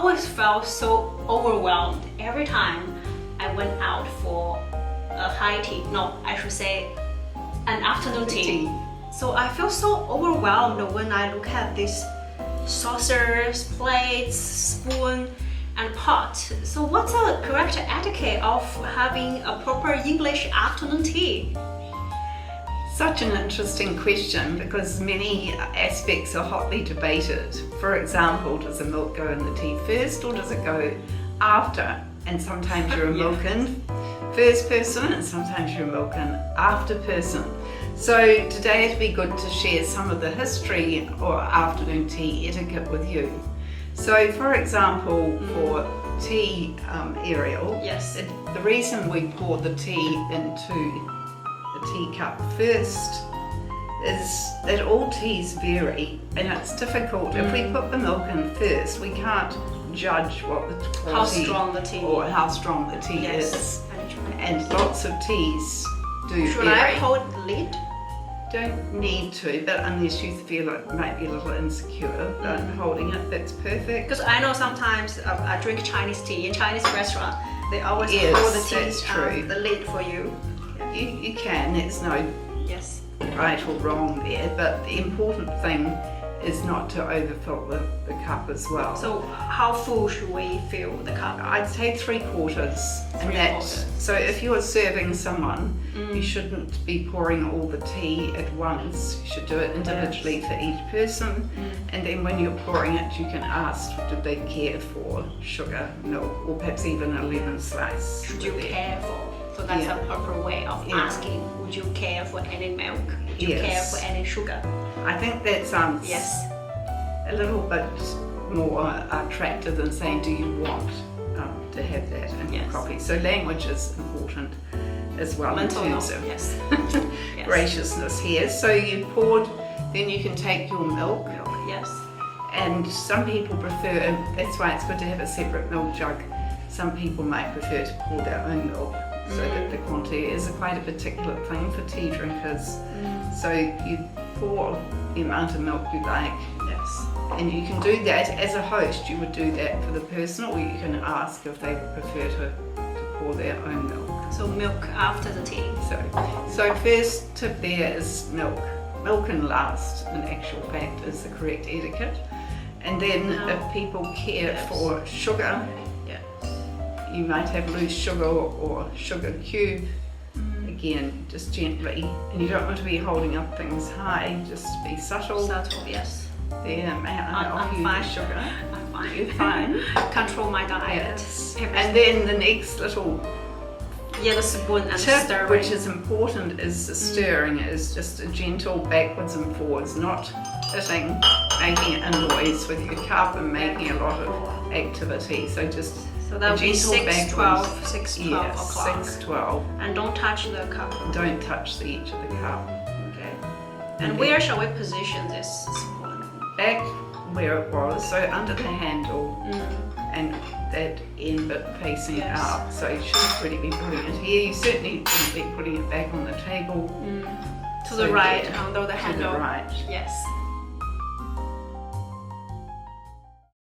always felt so overwhelmed every time I went out for a high tea. No, I should say an afternoon tea. So I feel so overwhelmed when I look at these saucers, plates, spoon, and pot. So what's the correct etiquette of having a proper English afternoon tea? Such an interesting question because many aspects are hotly debated. For example, does the milk go in the tea first or does it go after? And sometimes you're a milk-in first person and sometimes you're a milk-in after person. So today it'd be good to share some of the history or afternoon tea etiquette with you. So for example, for tea, Ariel, Yes. the reason we pour the tea into the teacup first is that all teas vary and it's difficult. If we put the milk in first, we can't judge what the quality How strong the tea or how strong the tea is. And lots of teas do Should vary. I hold the lid? Don't need to, but unless you feel like it might be a little insecure, but holding it, that's perfect. Because I know sometimes I drink Chinese tea in Chinese restaurant. They always Yes, hold the tea, that's true. the lid for you. You can, there's no Yes. right or wrong there, but the important thing is not to overfill the cup as well. So how full should we fill the cup? I'd say 3/4, and Three-quarters. so if you're serving someone, you shouldn't be pouring all the tea at once. You should do it individually for each person, and then when you're pouring it, you can ask, did they care for sugar, milk, or perhaps even a lemon slice? Should you care for? So that's a proper way of asking. Would you care for any milk? Would you care Yes. for any sugar? I think that sounds Yes. a little bit more attractive than saying, do you want to have that in your coffee? So language is important as well Mental in terms note, of yes. Yes. graciousness here. So you poured, then you can take your milk, Yes. and some people prefer, that's why it's good to have a separate milk jug. Some people might prefer to pour their own milk so that the quantity is quite a particular thing for tea drinkers. So you pour the amount of milk you like, Yes. and you can do that as a host. You would do that for the person, or you can ask if they would prefer to pour their own milk. So milk after the tea. So first tip there is milk. Milk and last, in actual fact, is the correct etiquette. And then if people care for sugar, you might have loose sugar or sugar cube. Again, just gently, and you don't want to be holding up things high, just be subtle. Subtle, yes. There, may I offer I'm you fine. the sugar? I'm fine. You're fine. Control my diet. Yes. And then the next little the spoon and tip, stirring. which is important, is the stirring. Is just a gentle backwards and forwards, not hitting, making a noise with your cup and making a lot of activity. So just So that would be 6:12, 6:12 yes, o'clock. 6:12. And don't touch the cup. Don't touch the edge of the cup. Okay. And where shall we position this spoon? Back where it was, so under the handle, and that end bit facing out. So you shouldn't really be putting it here. You certainly shouldn't be putting it back on the table. To the right, under the To handle. the right. Yes.